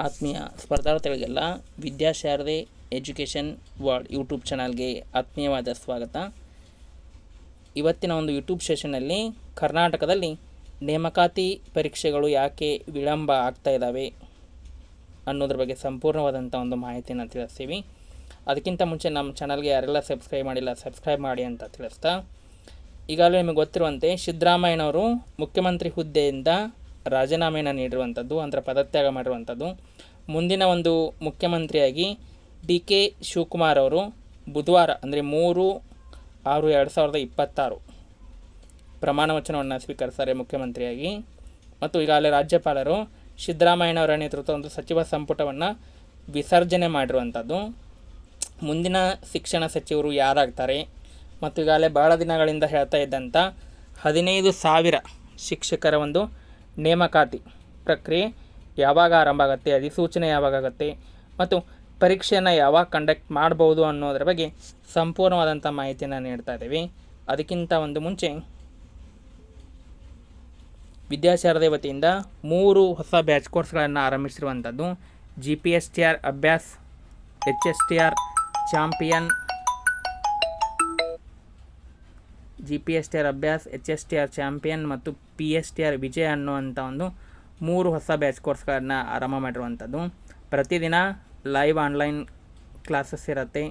ಆತ್ಮೀಯ ಸ್ಪರ್ಧಾರ್ಥಿಗಳಿಗೆಲ್ಲ Vidyasharade education world YouTube ಚಾನಲ್ಗೆ ಆತ್ಮೀಯವಾದ ಸ್ವಾಗತ. ಇವತ್ತಿನ ಒಂದು ಯೂಟ್ಯೂಬ್ ಸೆಷನ್ನಲ್ಲಿ ಕರ್ನಾಟಕದಲ್ಲಿ ನೇಮಕಾತಿ ಪರೀಕ್ಷೆಗಳು ಯಾಕೆ ವಿಳಂಬ ಆಗ್ತಾ ಇದ್ದಾವೆ ಅನ್ನೋದ್ರ ಬಗ್ಗೆ ಸಂಪೂರ್ಣವಾದಂಥ ಒಂದು ಮಾಹಿತಿಯನ್ನು ತಿಳಿಸ್ತೀವಿ. ಅದಕ್ಕಿಂತ ಮುಂಚೆ ನಮ್ಮ ಚಾನಲ್ಗೆ ಯಾರೆಲ್ಲ ಸಬ್ಸ್ಕ್ರೈಬ್ ಮಾಡಿಲ್ಲ ಸಬ್ಸ್ಕ್ರೈಬ್ ಮಾಡಿ ಅಂತ ತಿಳಿಸ್ತಾ, ಈಗಾಗಲೇ ನಿಮಗೆ ಗೊತ್ತಿರುವಂತೆ ಸಿದ್ದರಾಮಯ್ಯನವರು ಮುಖ್ಯಮಂತ್ರಿ ಹುದ್ದೆಯಿಂದ ರಾಜೀನಾಮೆಯನ್ನು ನೀಡಿರುವಂಥದ್ದು, ಅಂದರೆ ಪದತ್ಯಾಗ ಮಾಡಿರುವಂಥದ್ದು. ಮುಂದಿನ ಒಂದು ಮುಖ್ಯಮಂತ್ರಿಯಾಗಿ ಡಿ.ಕೆ. ಶಿವಕುಮಾರ್ ಅವರು ಬುಧವಾರ ಅಂದರೆ 3/6/2026 ಪ್ರಮಾಣ ವಚನವನ್ನು ಸ್ವೀಕರಿಸ್ತಾರೆ ಮುಖ್ಯಮಂತ್ರಿಯಾಗಿ. ಮತ್ತು ಈಗಾಗಲೇ ರಾಜ್ಯಪಾಲರು ಸಿದ್ದರಾಮಯ್ಯನವರ ನೇತೃತ್ವದ ಒಂದು ಸಚಿವ ಸಂಪುಟವನ್ನು ವಿಸರ್ಜನೆ ಮಾಡಿರುವಂಥದ್ದು. ಮುಂದಿನ ಶಿಕ್ಷಣ ಸಚಿವರು ಯಾರಾಗ್ತಾರೆ ಮತ್ತು ಈಗಾಗಲೇ ಬಹಳ ದಿನಗಳಿಂದ ಹೇಳ್ತಾ ಇದ್ದಂಥ 15,000 ಶಿಕ್ಷಕರ ಒಂದು ನೇಮಕಾತಿ ಪ್ರಕ್ರಿಯೆ ಯಾವಾಗ ಆರಂಭ ಆಗುತ್ತೆ, ಅಧಿಸೂಚನೆ ಯಾವಾಗ ಆಗುತ್ತೆ ಮತ್ತು ಪರೀಕ್ಷೆಯನ್ನು ಯಾವಾಗ ಕಂಡಕ್ಟ್ ಮಾಡ್ಬೋದು ಅನ್ನೋದ್ರ ಬಗ್ಗೆ ಸಂಪೂರ್ಣವಾದಂಥ ಮಾಹಿತಿಯನ್ನು ನೀಡ್ತಾ ಇದ್ದೀವಿ. ಅದಕ್ಕಿಂತ ಒಂದು ಮುಂಚೆ ವಿದ್ಯಾಶಾರದೆ ವತಿಯಿಂದ 3 ಹೊಸ ಬ್ಯಾಚ್ ಕೋರ್ಸ್ಗಳನ್ನು ಆರಂಭಿಸಿರುವಂಥದ್ದು. GPSTR ಅಭ್ಯಾಸ್, HSTR ಚಾಂಪಿಯನ್, GPSTR ಅಭ್ಯಾಸ್, HSTR ಚಾಂಪಿಯನ್ ಮತ್ತು PSTR ವಿಜಯ ಅನ್ನುವಂಥ ಒಂದು 3 ಹೊಸ ಬ್ಯಾಚ್ ಕೋರ್ಸ್ಗಳನ್ನು ಆರಂಭ ಮಾಡಿರುವಂಥದ್ದು. ಪ್ರತಿದಿನ ಲೈವ್ ಆನ್ಲೈನ್ ಕ್ಲಾಸಸ್ ಇರುತ್ತೆ.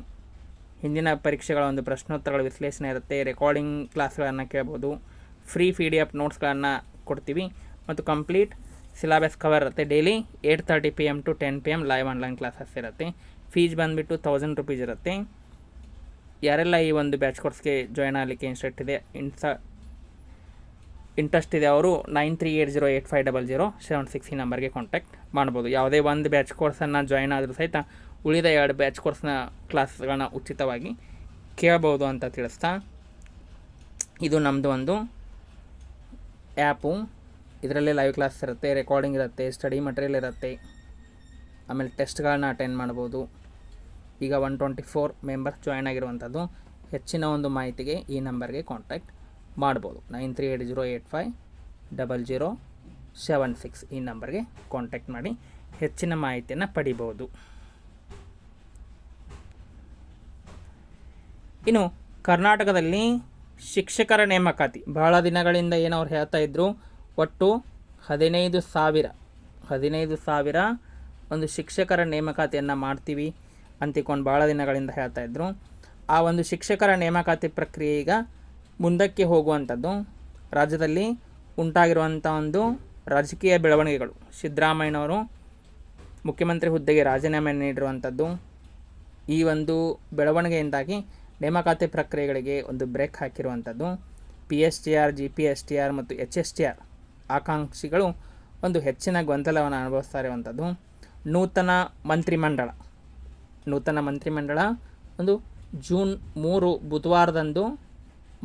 ಹಿಂದಿನ ಪರೀಕ್ಷೆಗಳ ಒಂದು ಪ್ರಶ್ನೋತ್ತರಗಳ ವಿಶ್ಲೇಷಣೆ ಇರುತ್ತೆ. ರೆಕಾರ್ಡಿಂಗ್ ಕ್ಲಾಸ್ಗಳನ್ನು ಕೇಳ್ಬೋದು. ಫ್ರೀ PDF ನೋಟ್ಸ್ಗಳನ್ನು ಕೊಡ್ತೀವಿ ಮತ್ತು ಕಂಪ್ಲೀಟ್ ಸಿಲೆಬಸ್ ಕವರ್ ಇರುತ್ತೆ. Daily 8:30 PM to 10 PM live online classes ಇರುತ್ತೆ. ಫೀಸ್ ಬಂದುಬಿಟ್ಟು 1000 ರೂಪೀಸ್ ಇರುತ್ತೆ. ಯಾರೆಲ್ಲ ಈ ಒಂದು ಬ್ಯಾಚ್ ಕೋರ್ಸ್ಗೆ ಜಾಯ್ನ್ ಆಗಲಿಕ್ಕೆ ಇಂಟ್ರೆಸ್ಟ್ ಇದೆ ಅವರು 9380850076 ಈ ನಂಬರ್ಗೆ ಕಾಂಟ್ಯಾಕ್ಟ್ ಮಾಡ್ಬೋದು. ಯಾವುದೇ ಒಂದು ಬ್ಯಾಚ್ ಕೋರ್ಸನ್ನು ಜಾಯ್ನ್ ಆದರೂ ಸಹಿತ ಉಳಿದ 2 ಬ್ಯಾಚ್ ಕೋರ್ಸ್ನ ಕ್ಲಾಸ್ಗಳನ್ನ ಉಚಿತವಾಗಿ ಕೇಳ್ಬೋದು ಅಂತ ತಿಳಿಸ್ತಾ, ಇದು ನಮ್ಮದು ಒಂದು ಆ್ಯಪು. ಇದರಲ್ಲಿ ಲೈವ್ ಕ್ಲಾಸ್ ಇರುತ್ತೆ, ರೆಕಾರ್ಡಿಂಗ್ ಇರುತ್ತೆ, ಸ್ಟಡಿ ಮಟೀರಿಯಲ್ ಇರುತ್ತೆ, ಆಮೇಲೆ ಟೆಸ್ಟ್ಗಳನ್ನ ಅಟೆಂಡ್ ಮಾಡ್ಬೋದು. ಈಗ 124 ಮೆಂಬರ್ಸ್ ಜಾಯ್ನ್ ಆಗಿರುವಂಥದ್ದು. ಹೆಚ್ಚಿನ ಒಂದು ಮಾಹಿತಿಗೆ ಈ ನಂಬರ್ಗೆ ಕಾಂಟ್ಯಾಕ್ಟ್ ಮಾಡ್ಬೋದು. 9380850076 ಈ ನಂಬರ್ಗೆ ಕಾಂಟ್ಯಾಕ್ಟ್ ಮಾಡಿ ಹೆಚ್ಚಿನ ಮಾಹಿತಿಯನ್ನು ಪಡಿಬೋದು. ಇನ್ನು ಕರ್ನಾಟಕದಲ್ಲಿ ಶಿಕ್ಷಕರ ನೇಮಕಾತಿ ಬಹಳ ದಿನಗಳಿಂದ ಏನವ್ರು ಹೇಳ್ತಾ ಇದ್ದರು, ಒಟ್ಟು 15,000 ಒಂದು ಶಿಕ್ಷಕರ ನೇಮಕಾತಿಯನ್ನು ಮಾಡ್ತೀವಿ ಅಂತಿಕೊಂಡು ಭಾಳ ದಿನಗಳಿಂದ ಹೇಳ್ತಾ ಇದ್ದರು. ಆ ಒಂದು ಶಿಕ್ಷಕರ ನೇಮಕಾತಿ ಪ್ರಕ್ರಿಯೆ ಈಗ ಮುಂದಕ್ಕೆ ಹೋಗುವಂಥದ್ದು. ರಾಜ್ಯದಲ್ಲಿ ಉಂಟಾಗಿರುವಂಥ ಒಂದು ರಾಜಕೀಯ ಬೆಳವಣಿಗೆಗಳು, ಸಿದ್ದರಾಮಯ್ಯನವರು ಮುಖ್ಯಮಂತ್ರಿ ಹುದ್ದೆಗೆ ರಾಜೀನಾಮೆ ನೀಡಿರುವಂಥದ್ದು, ಈ ಒಂದು ಬೆಳವಣಿಗೆಯಿಂದಾಗಿ ನೇಮಕಾತಿ ಪ್ರಕ್ರಿಯೆಗಳಿಗೆ ಒಂದು ಬ್ರೇಕ್ ಹಾಕಿರುವಂಥದ್ದು. PSTR, GPSTR ಮತ್ತು HSTR ಆಕಾಂಕ್ಷಿಗಳು ಒಂದು ಹೆಚ್ಚಿನ ಗೊಂದಲವನ್ನು ಅನುಭವಿಸ್ತಾ ಇರುವಂಥದ್ದು. ನೂತನ ಮಂತ್ರಿಮಂಡಳ ಒಂದು ಜೂನ್ 3 ಬುಧವಾರದಂದು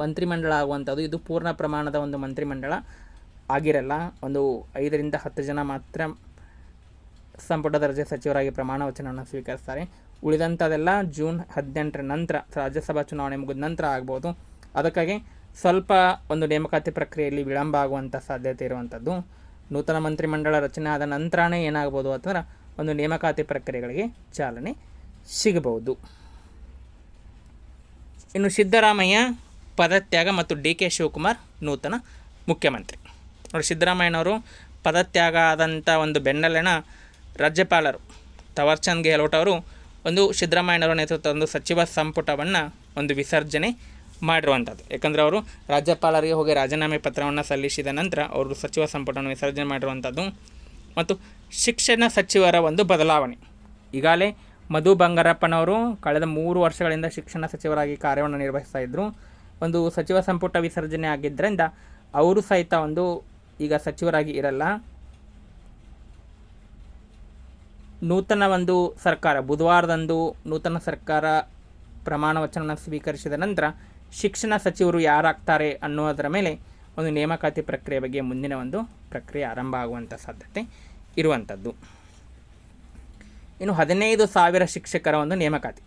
ಮಂತ್ರಿಮಂಡಳ ಆಗುವಂಥದ್ದು. ಇದು ಪೂರ್ಣ ಪ್ರಮಾಣದ ಒಂದು ಮಂತ್ರಿಮಂಡಳ ಆಗಿರಲ್ಲ. ಒಂದು 5ರಿಂದ 10 ಜನ ಮಾತ್ರ ಸಂಪುಟ ದರ್ಜೆ ಸಚಿವರಾಗಿ ಪ್ರಮಾಣ ವಚನವನ್ನು ಸ್ವೀಕರಿಸ್ತಾರೆ. ಉಳಿದಂಥದ್ದೆಲ್ಲ ಜೂನ್ 18 ನಂತರ, ರಾಜ್ಯಸಭಾ ಚುನಾವಣೆ ಮುಗಿದ ನಂತರ ಆಗ್ಬೋದು. ಅದಕ್ಕಾಗಿ ಸ್ವಲ್ಪ ಒಂದು ನೇಮಕಾತಿ ಪ್ರಕ್ರಿಯೆಯಲ್ಲಿ ವಿಳಂಬ ಆಗುವಂಥ ಸಾಧ್ಯತೆ ಇರುವಂಥದ್ದು. ನೂತನ ಮಂತ್ರಿಮಂಡಳ ರಚನೆ ಆದ ನಂತರನೇ ಏನಾಗ್ಬೋದು ಅಥವಾ ಒಂದು ನೇಮಕಾತಿ ಪ್ರಕ್ರಿಯೆಗಳಿಗೆ ಚಾಲನೆ ಸಿಗಬಹುದು. ಇನ್ನು ಸಿದ್ದರಾಮಯ್ಯ ಪದತ್ಯಾಗ ಮತ್ತು ಡಿ.ಕೆ. ಶಿವಕುಮಾರ್ ನೂತನ ಮುಖ್ಯಮಂತ್ರಿ. ನೋಡಿ, ಸಿದ್ದರಾಮಯ್ಯನವರು ಪದತ್ಯಾಗ ಆದಂಥ ಒಂದು ಬೆನ್ನಲ್ಲಿನ ರಾಜ್ಯಪಾಲರು ಥವರ್ಚಂದ್ ಗೆಹ್ಲೋಟ್ ಅವರು ಒಂದು ಸಿದ್ದರಾಮಯ್ಯನವರ ನೇತೃತ್ವದ ಒಂದು ಸಚಿವ ಸಂಪುಟವನ್ನು ಒಂದು ವಿಸರ್ಜನೆ ಮಾಡಿರುವಂಥದ್ದು. ಯಾಕಂದರೆ ಅವರು ರಾಜ್ಯಪಾಲರಿಗೆ ಹೋಗಿ ರಾಜೀನಾಮೆ ಪತ್ರವನ್ನು ಸಲ್ಲಿಸಿದ ನಂತರ ಅವರು ಸಚಿವ ಸಂಪುಟವನ್ನು ವಿಸರ್ಜನೆ ಮಾಡಿರುವಂಥದ್ದು. ಮತ್ತು ಶಿಕ್ಷಣ ಸಚಿವರ ಒಂದು ಬದಲಾವಣೆ, ಈಗಾಗಲೇ ಮಧು ಬಂಗಾರಪ್ಪನವರು ಕಳೆದ 3 ವರ್ಷಗಳಿಂದ ಶಿಕ್ಷಣ ಸಚಿವರಾಗಿ ಕಾರ್ಯವನ್ನು ನಿರ್ವಹಿಸ್ತಾ ಇದ್ದರು. ಒಂದು ಸಚಿವ ಸಂಪುಟ ವಿಸರ್ಜನೆ ಆಗಿದ್ದರಿಂದ ಅವರು ಸಹಿತ ಒಂದು ಈಗ ಸಚಿವರಾಗಿ ಇರಲ್ಲ. ನೂತನ ಒಂದು ಸರ್ಕಾರ ಬುಧವಾರದಂದು ನೂತನ ಸರ್ಕಾರ ಪ್ರಮಾಣ ವಚನವನ್ನು ಸ್ವೀಕರಿಸಿದ ನಂತರ ಶಿಕ್ಷಣ ಸಚಿವರು ಯಾರಾಗ್ತಾರೆ ಅನ್ನೋದರ ಮೇಲೆ ಒಂದು ನೇಮಕಾತಿ ಪ್ರಕ್ರಿಯೆ ಬಗ್ಗೆ ಮುಂದಿನ ಒಂದು ಪ್ರಕ್ರಿಯೆ ಆರಂಭ ಆಗುವಂಥ ಸಾಧ್ಯತೆ ಇರುವಂಥದ್ದು. ಇನ್ನು 15,000 ಶಿಕ್ಷಕರ ಒಂದು ನೇಮಕಾತಿ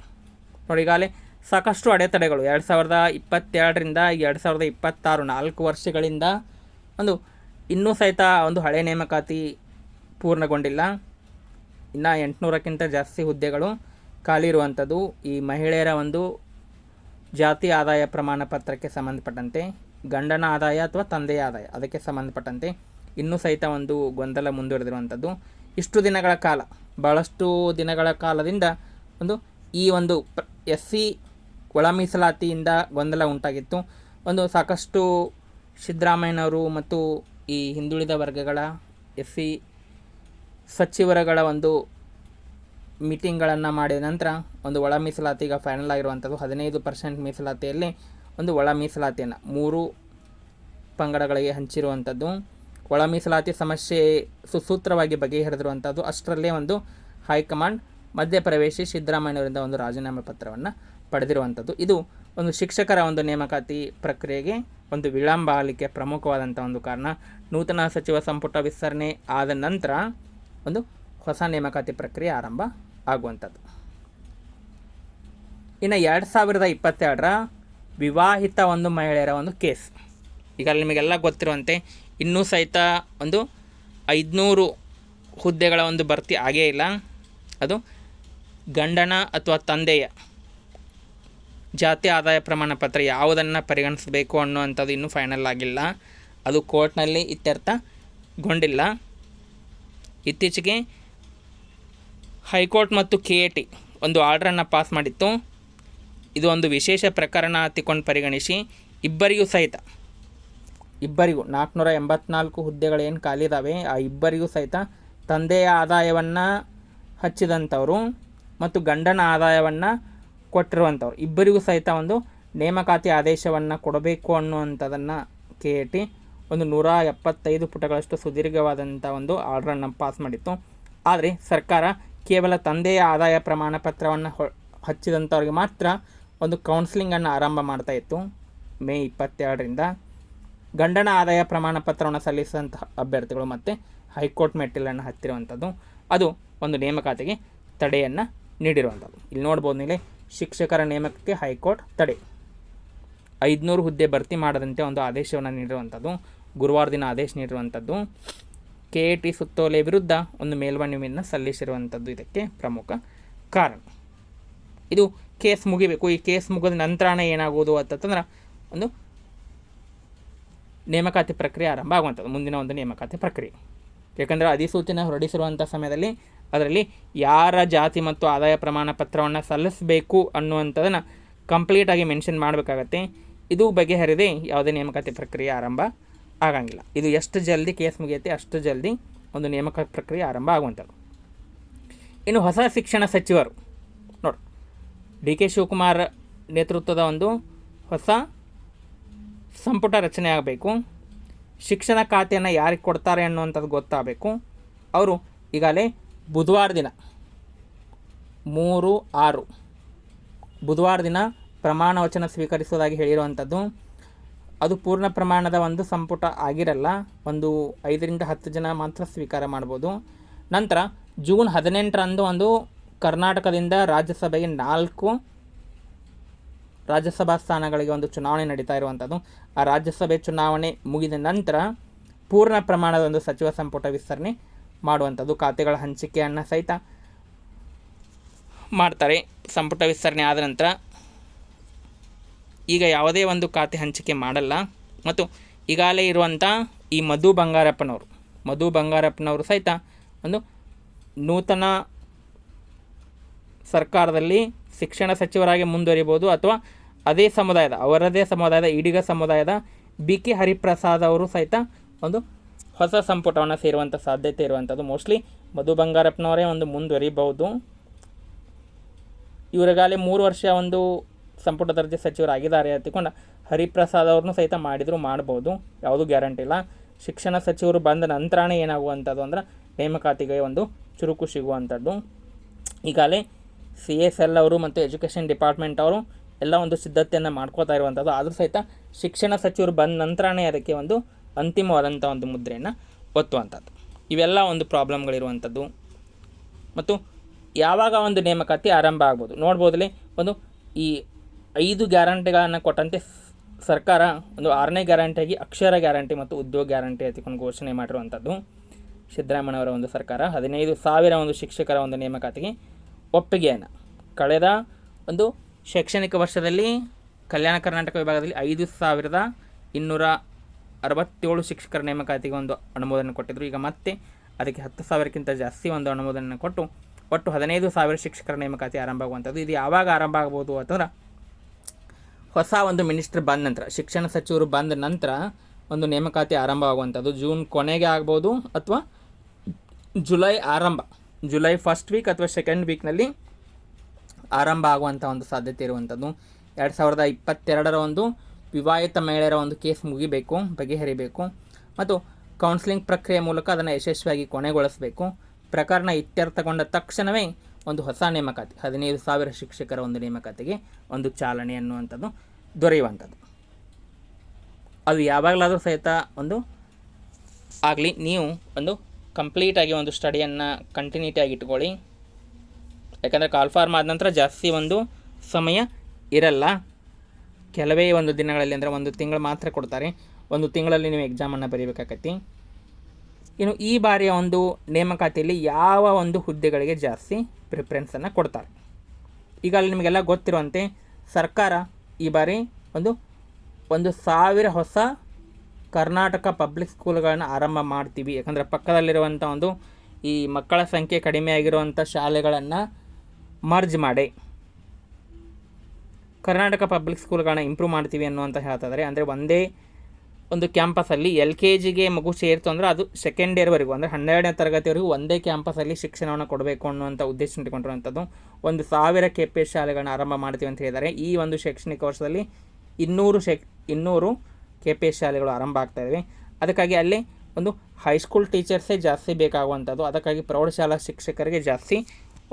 ನೋಡಿ, ಈಗಾಗಲೇ ಸಾಕಷ್ಟು ಅಡೆತಡೆಗಳು 2022ರಿಂದ 2026 4 ವರ್ಷಗಳಿಂದ ಒಂದು ಇನ್ನೂ ಸಹಿತ ಒಂದು ಹಳೆ ನೇಮಕಾತಿ ಪೂರ್ಣಗೊಂಡಿಲ್ಲ. ಇನ್ನು 800ಕ್ಕಿಂತ ಜಾಸ್ತಿ ಹುದ್ದೆಗಳು ಖಾಲಿ ಇರುವಂಥದ್ದು. ಈ ಮಹಿಳೆಯರ ಒಂದು ಜಾತಿ ಆದಾಯ ಪ್ರಮಾಣ ಪತ್ರಕ್ಕೆ ಸಂಬಂಧಪಟ್ಟಂತೆ, ಗಂಡನ ಆದಾಯ ಅಥವಾ ತಂದೆಯ ಆದಾಯ ಅದಕ್ಕೆ ಸಂಬಂಧಪಟ್ಟಂತೆ ಇನ್ನೂ ಸಹಿತ ಒಂದು ಗೊಂದಲ ಮುಂದುವರೆದಿರುವಂಥದ್ದು. ಇಷ್ಟು ದಿನಗಳ ಕಾಲ, ಭಾಳಷ್ಟು ದಿನಗಳ ಕಾಲದಿಂದ ಈ ಒಂದು SC ಒಳ ಮೀಸಲಾತಿಯಿಂದ ಗೊಂದಲ ಉಂಟಾಗಿತ್ತು. ಸಾಕಷ್ಟು ಸಿದ್ದರಾಮಯ್ಯನವರು ಮತ್ತು ಈ ಹಿಂದುಳಿದ ವರ್ಗಗಳ SC ಸಚಿವರುಗಳ ಮೀಟಿಂಗ್ಗಳನ್ನು ಮಾಡಿದ ನಂತರ ಒಳ ಮೀಸಲಾತಿ ಈಗ ಫೈನಲ್ ಆಗಿರುವಂಥದ್ದು. 15% ಮೀಸಲಾತಿಯಲ್ಲಿ ಒಳ ಮೀಸಲಾತಿಯನ್ನು 3 ಪಂಗಡಗಳಿಗೆ ಹಂಚಿರುವಂಥದ್ದು. ಒಳ ಮೀಸಲಾತಿ ಸಮಸ್ಯೆ ಸುಸೂತ್ರವಾಗಿ ಬಗೆಹರಿದಿರುವಂಥದ್ದು. ಅಷ್ಟರಲ್ಲೇ ಹೈಕಮಾಂಡ್ ಮಧ್ಯಪ್ರವೇಶಿ ಸಿದ್ದರಾಮಯ್ಯನವರಿಂದ ರಾಜೀನಾಮೆ ಪತ್ರವನ್ನು ಪಡೆದಿರುವಂಥದ್ದು. ಇದು ಶಿಕ್ಷಕರ ನೇಮಕಾತಿ ಪ್ರಕ್ರಿಯೆಗೆ ವಿಳಂಬ ಆಗಲಿಕ್ಕೆ ಪ್ರಮುಖವಾದಂಥ ಕಾರಣ. ನೂತನ ಸಚಿವ ಸಂಪುಟ ವಿಸ್ತರಣೆ ಆದ ನಂತರ ಹೊಸ ನೇಮಕಾತಿ ಪ್ರಕ್ರಿಯೆ ಆರಂಭ ಆಗುವಂಥದ್ದು. ಇನ್ನು 2022ರ ವಿವಾಹಿತ ಮಹಿಳೆಯರ ಕೇಸ್, ಈಗ ನಿಮಗೆಲ್ಲ ಗೊತ್ತಿರುವಂತೆ ಇನ್ನೂ ಸಹಿತ 500 ಹುದ್ದೆಗಳ ಭರ್ತಿ ಆಗೇ ಇಲ್ಲ. ಅದು ಗಂಡನ ಅಥವಾ ತಂದೆಯ ಜಾತಿ ಆದಾಯ ಪ್ರಮಾಣ ಪತ್ರ ಯಾವುದನ್ನು ಪರಿಗಣಿಸಬೇಕು ಅನ್ನುವಂಥದ್ದು ಇನ್ನೂ ಫೈನಲ್ ಆಗಿಲ್ಲ. ಅದು ಕೋರ್ಟ್ನಲ್ಲಿ ಇತ್ಯರ್ಥಗೊಂಡಿಲ್ಲ. ಇತ್ತೀಚೆಗೆ ಹೈಕೋರ್ಟ್ ಮತ್ತು KAT ಆರ್ಡ್ರನ್ನು ಪಾಸ್ ಮಾಡಿತ್ತು. ಇದು ವಿಶೇಷ ಪ್ರಕರಣ ಹತ್ತಿಕೊಂಡು ಪರಿಗಣಿಸಿ ಇಬ್ಬರಿಗೂ 484 ಹುದ್ದೆಗಳೇನು ಖಾಲಿ ಇದ್ದಾವೆ, ಆ ಇಬ್ಬರಿಗೂ ಸಹಿತ ತಂದೆಯ ಆದಾಯವನ್ನು ಹಚ್ಚಿದಂಥವರು ಮತ್ತು ಗಂಡನ ಆದಾಯವನ್ನು ಕೊಟ್ಟಿರುವಂಥವ್ರು ಇಬ್ಬರಿಗೂ ಸಹಿತ ನೇಮಕಾತಿ ಆದೇಶವನ್ನು ಕೊಡಬೇಕು ಅನ್ನುವಂಥದ್ದನ್ನು KAT 175 ಪುಟಗಳಷ್ಟು ಸುದೀರ್ಘವಾದಂಥ ಆರ್ಡ್ರನ್ನು ಪಾಸ್ ಮಾಡಿತ್ತು. ಆದರೆ ಸರ್ಕಾರ ಕೇವಲ ತಂದೆಯ ಆದಾಯ ಪ್ರಮಾಣ ಪತ್ರವನ್ನು ಹಚ್ಚಿದಂಥವ್ರಿಗೆ ಮಾತ್ರ ಕೌನ್ಸಿಲಿಂಗನ್ನು ಆರಂಭ ಮಾಡ್ತಾಯಿತ್ತು. ಮೇ 22ರಿಂದ ಗಂಡನ ಆದಾಯ ಪ್ರಮಾಣ ಪತ್ರವನ್ನು ಸಲ್ಲಿಸಿದಂತಹ ಅಭ್ಯರ್ಥಿಗಳು ಮತ್ತು ಹೈಕೋರ್ಟ್ ಮೆಟ್ಟಿಲನ್ನು ಹತ್ತಿರುವಂಥದ್ದು, ಅದು ನೇಮಕಾತಿಗೆ ತಡೆಯನ್ನು ನೀಡಿರುವಂಥದ್ದು. ಇಲ್ಲಿ ನೋಡ್ಬೋದು ನೀವು, ಶಿಕ್ಷಕರ ನೇಮಕಕ್ಕೆ ಹೈಕೋರ್ಟ್ ತಡೆ, 500 ಹುದ್ದೆ ಭರ್ತಿ ಮಾಡದಂತೆ ಆದೇಶವನ್ನು ನೀಡಿರುವಂಥದ್ದು, ಗುರುವಾರ ದಿನ ಆದೇಶ ನೀಡಿರುವಂಥದ್ದು. KAT ಸುತ್ತೋಲೆ ವಿರುದ್ಧ ಮೇಲ್ಮನವಿಯನ್ನು ಸಲ್ಲಿಸಿರುವಂಥದ್ದು ಇದಕ್ಕೆ ಪ್ರಮುಖ ಕಾರಣ. ಇದು ಕೇಸ್ ಮುಗಿಬೇಕು. ಈ ಕೇಸ್ ಮುಗಿದ ನಂತರನೇ ಏನಾಗೋದು ಅಂತಂದ್ರೆ ನೇಮಕಾತಿ ಪ್ರಕ್ರಿಯೆ ಆರಂಭ ಆಗುವಂಥದ್ದು, ಮುಂದಿನ ನೇಮಕಾತಿ ಪ್ರಕ್ರಿಯೆ. ಯಾಕಂದರೆ ಅಧಿಸೂಚನೆ ಹೊರಡಿಸಿರುವಂಥ ಸಮಯದಲ್ಲಿ ಅದರಲ್ಲಿ ಯಾರ ಜಾತಿ ಮತ್ತು ಆದಾಯ ಪ್ರಮಾಣ ಪತ್ರವನ್ನು ಸಲ್ಲಿಸಬೇಕು ಅನ್ನುವಂಥದ್ದನ್ನು ಕಂಪ್ಲೀಟಾಗಿ ಮೆನ್ಷನ್ ಮಾಡಬೇಕಾಗತ್ತೆ. ಇದು ಬಗೆಹರಿದೇ ಯಾವುದೇ ನೇಮಕಾತಿ ಪ್ರಕ್ರಿಯೆ ಆರಂಭ ಆಗಂಗಿಲ್ಲ. ಇದು ಎಷ್ಟು ಜಲ್ದಿ ಕೇಸ್ ಮುಗಿಯುತ್ತೆ ಅಷ್ಟು ಜಲ್ದಿ ನೇಮಕಾತಿ ಪ್ರಕ್ರಿಯೆ ಆರಂಭ ಆಗುವಂಥದ್ದು. ಇನ್ನು ಹೊಸ ಶಿಕ್ಷಣ ಸಚಿವರು ನೋಡಿ, DK ಶಿವಕುಮಾರ್ ನೇತೃತ್ವದ ಹೊಸ ಸಂಪುಟ ರಚನೆ ಆಗಬೇಕು. ಶಿಕ್ಷಣ ಖಾತೆಯನ್ನು ಯಾರಿಗೆ ಕೊಡ್ತಾರೆ ಅನ್ನುವಂಥದ್ದು ಗೊತ್ತಾಗಬೇಕು. ಅವರು ಈಗಾಗಲೇ ಬುಧವಾರ ದಿನ 3/6 ಬುಧವಾರ ದಿನ ಪ್ರಮಾಣ ವಚನ ಸ್ವೀಕರಿಸುವುದಾಗಿ ಹೇಳಿರುವಂಥದ್ದು. ಅದು ಪೂರ್ಣ ಪ್ರಮಾಣದ ಸಂಪುಟ ಆಗಿರಲ್ಲ, 5ರಿಂದ 10 ಜನ ಮಾತ್ರ ಸ್ವೀಕಾರ ಮಾಡ್ಬೋದು. ನಂತರ ಜೂನ್ 18ರಂದು ಕರ್ನಾಟಕದಿಂದ ರಾಜ್ಯಸಭೆಗೆ 4 ರಾಜ್ಯಸಭಾ ಸ್ಥಾನಗಳಿಗೆ ಚುನಾವಣೆ ನಡೀತಾ ಇರುವಂಥದ್ದು. ಆ ರಾಜ್ಯಸಭೆ ಚುನಾವಣೆ ಮುಗಿದ ನಂತರ ಪೂರ್ಣ ಪ್ರಮಾಣದ ಸಚಿವ ಸಂಪುಟ ವಿಸ್ತರಣೆ ಮಾಡುವಂಥದ್ದು, ಖಾತೆಗಳ ಹಂಚಿಕೆಯನ್ನು ಸಹಿತ ಮಾಡ್ತಾರೆ. ಸಂಪುಟ ವಿಸ್ತರಣೆ ಆದ ನಂತರ ಈಗ ಯಾವುದೇ ಖಾತೆ ಹಂಚಿಕೆ ಮಾಡಲ್ಲ. ಮತ್ತು ಈಗಾಗಲೇ ಇರುವಂಥ ಈ ಮಧು ಬಂಗಾರಪ್ಪನವರು ಸಹಿತ ನೂತನ ಸರ್ಕಾರದಲ್ಲಿ ಶಿಕ್ಷಣ ಸಚಿವರಾಗಿ ಮುಂದುವರಿಬೋದು, ಅಥವಾ ಅವರದೇ ಸಮುದಾಯದ ಈಡಿಗ ಸಮುದಾಯದ BK ಹರಿಪ್ರಸಾದ್ ಅವರು ಸಹಿತ ಹೊಸ ಸಂಪುಟವನ್ನು ಸೇರುವಂಥ ಸಾಧ್ಯತೆ ಇರುವಂಥದ್ದು. ಮೋಸ್ಟ್ಲಿ ಮಧು ಬಂಗಾರಪ್ಪನವರೇ ಮುಂದುವರಿಬಹುದು. ಇವರಿಗಾಗಲೇ 3 ವರ್ಷ ಸಂಪುಟ ದರ್ಜೆ ಸಚಿವರಾಗಿದ್ದಾರೆ ಅಂತಿಕೊಂಡು ಹರಿಪ್ರಸಾದ್ ಅವ್ರನ್ನೂ ಸಹಿತ ಮಾಡ್ಬೋದು, ಯಾವುದೂ ಗ್ಯಾರಂಟಿ ಇಲ್ಲ. ಶಿಕ್ಷಣ ಸಚಿವರು ಬಂದ ನಂತರನೇ ಏನಾಗುವಂಥದ್ದು ಅಂದ್ರೆ ನೇಮಕಾತಿಗೆ ಚುರುಕು ಸಿಗುವಂಥದ್ದು. ಈಗಾಗಲೇ CSL ಅವರು ಮತ್ತು ಎಜುಕೇಷನ್ ಡಿಪಾರ್ಟ್ಮೆಂಟ್ ಅವರು ಎಲ್ಲ ಸಿದ್ಧತೆಯನ್ನು ಮಾಡ್ಕೋತಾ ಇರುವಂಥದ್ದು. ಆದರೂ ಸಹಿತ ಶಿಕ್ಷಣ ಸಚಿವರು ಬಂದ ನಂತರನೇ ಅದಕ್ಕೆ ಅಂತಿಮವಾದಂಥ ಮುದ್ರೆಯನ್ನು ಒತ್ತುವಂಥದ್ದು. ಇವೆಲ್ಲ ಪ್ರಾಬ್ಲಮ್ಗಳಿರುವಂಥದ್ದು. ಮತ್ತು ಯಾವಾಗ ನೇಮಕಾತಿ ಆರಂಭ ಆಗ್ಬೋದು ನೋಡ್ಬೋದಲ್ಲಿ, ಈ 5 ಗ್ಯಾರಂಟಿಗಳನ್ನು ಕೊಟ್ಟಂತೆ ಸರ್ಕಾರ 6ನೇ ಗ್ಯಾರಂಟಿಯಾಗಿ ಅಕ್ಷರ ಗ್ಯಾರಂಟಿ ಮತ್ತು ಉದ್ಯೋಗ ಗ್ಯಾರಂಟಿ ಎತ್ತಿಕೊಂಡು ಘೋಷಣೆ ಮಾಡಿರುವಂಥದ್ದು. ಸಿದ್ದರಾಮಯ್ಯವರ ಒಂದು ಸರ್ಕಾರ 15,000 ಒಂದು ಶಿಕ್ಷಕರ ಒಂದು ನೇಮಕಾತಿಗೆ ಒಪ್ಪಿಗೆಯನ್ನು ಕಳೆದ ಒಂದು ಶೈಕ್ಷಣಿಕ ವರ್ಷದಲ್ಲಿ ಕಲ್ಯಾಣ ಕರ್ನಾಟಕ ವಿಭಾಗದಲ್ಲಿ 5,267 ಶಿಕ್ಷಕರ ನೇಮಕಾತಿಗೆ ಒಂದು ಅನುಮೋದನೆ ಕೊಟ್ಟಿದ್ದರು. ಈಗ ಮತ್ತೆ ಅದಕ್ಕೆ 10,000ಕ್ಕಿಂತ ಜಾಸ್ತಿ ಒಂದು ಅನುಮೋದನೆ ಕೊಟ್ಟು ಒಟ್ಟು 15,000 ಶಿಕ್ಷಕರ ನೇಮಕಾತಿ ಆರಂಭ ಆಗುವಂಥದ್ದು. ಇದು ಯಾವಾಗ ಆರಂಭ ಆಗ್ಬೋದು ಅಂತಂದ್ರೆ ಹೊಸ ಒಂದು ಮಿನಿಸ್ಟರ್ ಬಂದ ನಂತರ, ಶಿಕ್ಷಣ ಸಚಿವರು ಬಂದ ನಂತರ ಒಂದು ನೇಮಕಾತಿ ಆರಂಭ ಆಗುವಂಥದ್ದು. ಜೂನ್ ಕೊನೆಗೆ ಆಗ್ಬೋದು ಅಥವಾ ಜುಲೈ ಫಸ್ಟ್ ವೀಕ್ ಅಥವಾ ಸೆಕೆಂಡ್ ವೀಕ್ನಲ್ಲಿ ಆರಂಭ ಆಗುವಂಥ ಒಂದು ಸಾಧ್ಯತೆ ಇರುವಂಥದ್ದು. 2022ರ ಒಂದು ವಿವಾಹಿತ ಮಹಿಳೆಯರ ಒಂದು ಕೇಸ್ ಬಗೆಹರಿಬೇಕು ಮತ್ತು ಕೌನ್ಸಿಲಿಂಗ್ ಪ್ರಕ್ರಿಯೆ ಮೂಲಕ ಅದನ್ನು ಯಶಸ್ವಿಯಾಗಿ ಕೊನೆಗೊಳಿಸಬೇಕು. ಪ್ರಕರಣ ಇತ್ಯರ್ಥಗೊಂಡ ತಕ್ಷಣವೇ ಒಂದು ಹೊಸ ನೇಮಕಾತಿ 15,000 ಶಿಕ್ಷಕರ ಒಂದು ನೇಮಕಾತಿಗೆ ಒಂದು ಚಾಲನೆ ಅನ್ನುವಂಥದ್ದು ದೊರೆಯುವಂಥದ್ದು. ಅದು ಯಾವಾಗಲಾದರೂ ಸಹಿತ ಒಂದು ಆಗಲಿ, ನೀವು ಒಂದು ಕಂಪ್ಲೀಟಾಗಿ ಒಂದು ಸ್ಟಡಿಯನ್ನು ಕಂಟಿನ್ಯೂಟಿಯಾಗಿ ಇಟ್ಕೊಳ್ಳಿ. ಯಾಕಂದರೆ ಕಾಲ್ಫಾರ್ಮ್ ಆದ ನಂತರ ಜಾಸ್ತಿ ಒಂದು ಸಮಯ ಇರಲ್ಲ, ಕೆಲವೇ ಒಂದು ದಿನಗಳಲ್ಲಿ, ಅಂದರೆ ಒಂದು ತಿಂಗಳು ಮಾತ್ರ ಕೊಡ್ತಾರೆ. ಒಂದು ತಿಂಗಳಲ್ಲಿ ನೀವು ಎಕ್ಸಾಮನ್ನು ಬರೀಬೇಕಾಗತ್ತೆ. ಇನ್ನು ಈ ಬಾರಿಯ ಒಂದು ನೇಮಕಾತಿಯಲ್ಲಿ ಯಾವ ಒಂದು ಹುದ್ದೆಗಳಿಗೆ ಜಾಸ್ತಿ ಪ್ರಿಫರೆನ್ಸನ್ನು ಕೊಡ್ತಾರೆ? ಈಗ ಅಲ್ಲಿ ನಿಮಗೆಲ್ಲ ಗೊತ್ತಿರುವಂತೆ ಸರ್ಕಾರ ಈ ಬಾರಿ ಒಂದು 1,000 ಹೊಸ ಕರ್ನಾಟಕ ಪಬ್ಲಿಕ್ ಸ್ಕೂಲ್ಗಳನ್ನು ಆರಂಭ ಮಾಡ್ತೀವಿ. ಯಾಕಂದರೆ ಪಕ್ಕದಲ್ಲಿರುವಂಥ ಒಂದು ಈ ಮಕ್ಕಳ ಸಂಖ್ಯೆ ಕಡಿಮೆ ಆಗಿರುವಂಥ ಶಾಲೆಗಳನ್ನು ಮರ್ಜ್ ಮಾಡಿ ಕರ್ನಾಟಕ ಪಬ್ಲಿಕ್ ಸ್ಕೂಲ್ಗಳನ್ನ ಇಂಪ್ರೂವ್ ಮಾಡ್ತೀವಿ ಅನ್ನುವಂಥ ಹೇಳ್ತಿದ್ದಾರೆ. ಅಂದರೆ ಒಂದೇ ಒಂದು ಕ್ಯಾಂಪಸಲ್ಲಿ LKGಗೆ ಮಗು ಸೇರಿತು ಅಂದರೆ ಅದು ಸೆಕೆಂಡ್ ಇಯರ್ವರೆಗೂ, ಅಂದರೆ 12ನೇ ತರಗತಿವರೆಗೂ ಒಂದೇ ಕ್ಯಾಂಪಸಲ್ಲಿ ಶಿಕ್ಷಣವನ್ನು ಕೊಡಬೇಕು ಅನ್ನುವಂಥ ಉದ್ದೇಶ ಇಟ್ಟುಕೊಂಡಿರುವಂಥದ್ದು. 1,000 KPS ಶಾಲೆಗಳನ್ನ ಆರಂಭ ಮಾಡ್ತೀವಿ ಅಂತ ಹೇಳಿದ್ದಾರೆ. ಈ ಒಂದು ಶೈಕ್ಷಣಿಕ ವರ್ಷದಲ್ಲಿ 200 KPS ಶಾಲೆಗಳು ಆರಂಭ ಆಗ್ತಾಯಿವೆ. ಅದಕ್ಕಾಗಿ ಅಲ್ಲಿ ಒಂದು ಹೈಸ್ಕೂಲ್ ಟೀಚರ್ಸೇ ಜಾಸ್ತಿ ಬೇಕಾಗುವಂಥದ್ದು. ಅದಕ್ಕಾಗಿ ಪ್ರೌಢಶಾಲಾ ಶಿಕ್ಷಕರಿಗೆ ಜಾಸ್ತಿ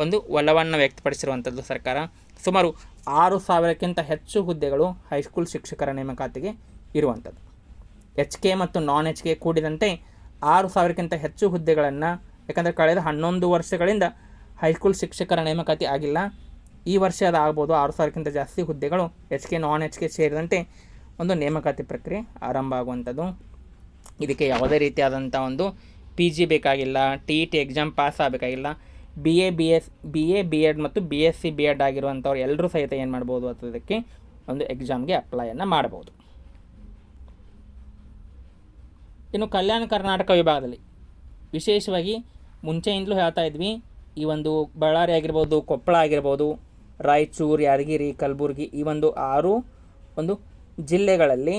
ಒಂದು ಒಲವನ್ನು ವ್ಯಕ್ತಪಡಿಸಿರುವಂಥದ್ದು ಸರ್ಕಾರ. ಸುಮಾರು 6,000ಕ್ಕಿಂತ ಹೆಚ್ಚು ಹುದ್ದೆಗಳು ಹೈಸ್ಕೂಲ್ ಶಿಕ್ಷಕರ ನೇಮಕಾತಿಗೆ ಇರುವಂಥದ್ದು. HK ಮತ್ತು ನಾನ್ HK ಕೂಡಿದಂತೆ 6,000ಕ್ಕಿಂತ ಹೆಚ್ಚು ಹುದ್ದೆಗಳನ್ನು, ಯಾಕಂದರೆ ಕಳೆದ 11 ವರ್ಷಗಳಿಂದ ಹೈಸ್ಕೂಲ್ ಶಿಕ್ಷಕರ ನೇಮಕಾತಿ ಆಗಿಲ್ಲ. ಈ ವರ್ಷ ಅದು ಆಗ್ಬೋದು. 6,000ಕ್ಕಿಂತ ಜಾಸ್ತಿ ಹುದ್ದೆಗಳು HK ನಾನ್ HK ಸೇರಿದಂತೆ ಒಂದು ನೇಮಕಾತಿ ಪ್ರಕ್ರಿಯೆ ಆರಂಭ ಆಗುವಂಥದ್ದು. ಇದಕ್ಕೆ ಯಾವುದೇ ರೀತಿಯಾದಂಥ ಒಂದು PG ಬೇಕಾಗಿಲ್ಲ, TET ಎಕ್ಸಾಮ್ ಪಾಸ್ ಆಗಬೇಕಾಗಿಲ್ಲ. BA BEd ಮತ್ತು BSc BEd ಆಗಿರುವಂಥವ್ರು ಎಲ್ಲರೂ ಸಹಿತ ಏನು ಮಾಡ್ಬೋದು ಅಥವಾ ಇದಕ್ಕೆ ಒಂದು ಎಕ್ಸಾಮ್ಗೆ ಅಪ್ಲೈಯನ್ನು ಮಾಡ್ಬೋದು. ಇನ್ನು ಕಲ್ಯಾಣ ಕರ್ನಾಟಕ ವಿಭಾಗದಲ್ಲಿ ವಿಶೇಷವಾಗಿ ಮುಂಚೆಯಿಂದಲೂ ಹೇಳ್ತಾ ಇದ್ವಿ, ಈ ಒಂದು ಬಳ್ಳಾರಿ ಆಗಿರ್ಬೋದು, ಕೊಪ್ಪಳ ಆಗಿರ್ಬೋದು, ರಾಯಚೂರು, ಯಾದಗಿರಿ, ಕಲಬುರಗಿ, ಈ ಒಂದು 6 ಒಂದು ಜಿಲ್ಲೆಗಳಲ್ಲಿ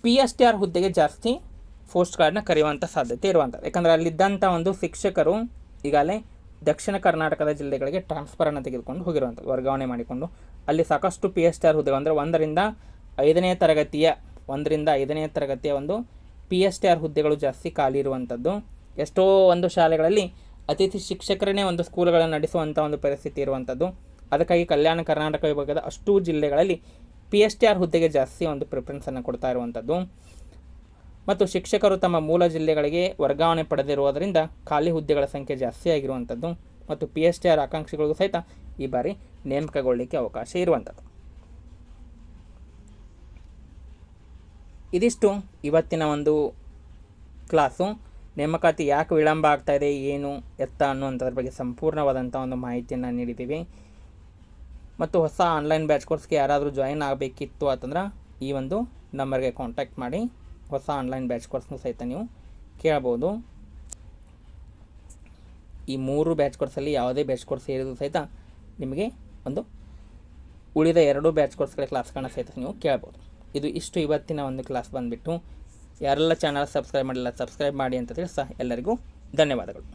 PSTR ಹುದ್ದೆಗೆ ಜಾಸ್ತಿ ಪೋಸ್ಟ್ಗಳನ್ನ ಕರೆಯುವಂಥ ಸಾಧ್ಯತೆ ಇರುವಂಥದ್ದು. ಯಾಕಂದರೆ ಅಲ್ಲಿದ್ದಂಥ ಒಂದು ಶಿಕ್ಷಕರು ಈಗಾಗಲೇ ದಕ್ಷಿಣ ಕರ್ನಾಟಕದ ಜಿಲ್ಲೆಗಳಿಗೆ ಟ್ರಾನ್ಸ್ಫರನ್ನು ತೆಗೆದುಕೊಂಡು ಹೋಗಿರುವಂಥದ್ದು, ವರ್ಗಾವಣೆ ಮಾಡಿಕೊಂಡು. ಅಲ್ಲಿ ಸಾಕಷ್ಟು PSTR ಹುದ್ದೆಗಳು, ಅಂದರೆ 1ರಿಂದ 5ನೇ ತರಗತಿಯ ಒಂದು PSTR ಹುದ್ದೆಗಳು ಜಾಸ್ತಿ ಖಾಲಿ ಇರುವಂಥದ್ದು. ಎಷ್ಟೋ ಒಂದು ಶಾಲೆಗಳಲ್ಲಿ ಅತಿಥಿ ಶಿಕ್ಷಕರನ್ನೇ ಒಂದು ಸ್ಕೂಲ್ಗಳನ್ನು ನಡೆಸುವಂಥ ಒಂದು ಪರಿಸ್ಥಿತಿ ಇರುವಂಥದ್ದು. ಅದಕ್ಕಾಗಿ ಕಲ್ಯಾಣ ಕರ್ನಾಟಕ ವಿಭಾಗದ ಅಷ್ಟೂ ಜಿಲ್ಲೆಗಳಲ್ಲಿ PSTR ಹುದ್ದೆಗೆ ಜಾಸ್ತಿ ಒಂದು ಪ್ರಿಫರೆನ್ಸನ್ನು ಕೊಡ್ತಾ ಇರುವಂಥದ್ದು. ಮತ್ತು ಶಿಕ್ಷಕರು ತಮ್ಮ ಮೂಲ ಜಿಲ್ಲೆಗಳಿಗೆ ವರ್ಗಾವಣೆ ಪಡೆದಿರುವುದರಿಂದ ಖಾಲಿ ಹುದ್ದೆಗಳ ಸಂಖ್ಯೆ ಜಾಸ್ತಿ ಆಗಿರುವಂಥದ್ದು. ಮತ್ತು PSTR ಆಕಾಂಕ್ಷಿಗಳಿಗೂ ಸಹಿತ ಈ ಬಾರಿ ನೇಮಕಗೊಳ್ಳಲಿಕ್ಕೆ ಅವಕಾಶ ಇರುವಂಥದ್ದು. ಇದಿಷ್ಟು ಇವತ್ತಿನ ಒಂದು ಕ್ಲಾಸು. ನೇಮಕಾತಿ ಯಾಕೆ ವಿಳಂಬ ಆಗ್ತಾಯಿದೆ, ಏನು ಎತ್ತ ಅನ್ನುವಂಥದ್ರ ಬಗ್ಗೆ ಸಂಪೂರ್ಣವಾದಂಥ ಒಂದು ಮಾಹಿತಿಯನ್ನು ನೀಡಿದ್ದೀವಿ. ಮತ್ತು ಹೊಸ ಆನ್ಲೈನ್ ಬ್ಯಾಚ್ ಕೋರ್ಸ್ಗೆ ಯಾರಾದರೂ ಜಾಯಿನ್ ಆಗಬೇಕಿತ್ತು ಅಂತಂದ್ರೆ ಈ ಒಂದು ನಂಬರ್ಗೆ ಕಾಂಟ್ಯಾಕ್ಟ್ ಮಾಡಿ ಹೊಸ ಆನ್ಲೈನ್ ಬ್ಯಾಚ್ ಕೋರ್ಸ್ನೂ ಸಹಿತ ನೀವು ಕೇಳ್ಬೋದು. ಈ 3 ಬ್ಯಾಚ್ ಕೋರ್ಸಲ್ಲಿ ಯಾವುದೇ ಬ್ಯಾಚ್ ಕೋರ್ಸ್ ಸೇರಿದ್ರು ಸಹಿತ ನಿಮಗೆ ಒಂದು ಉಳಿದ 2 ಬ್ಯಾಚ್ ಕೋರ್ಸ್ಗಳ ಕ್ಲಾಸ್ಗಳನ್ನ ಸಹಿತ ನೀವು ಕೇಳ್ಬೋದು. ಇಷ್ಟು ಇವತ್ತಿನ ಒಂದು ಕ್ಲಾಸ್ ಬಂದುಬಿಟ್ಟು. ಯಾರೆಲ್ಲ ಚಾನಲ್ ಸಬ್ಸ್ಕ್ರೈಬ್ ಮಾಡಿಲ್ಲ ಸಬ್ಸ್ಕ್ರೈಬ್ ಮಾಡಿ ಅಂತ ತಿಳಿಸ್ತಾ ಎಲ್ಲರಿಗೂ ಧನ್ಯವಾದಗಳು.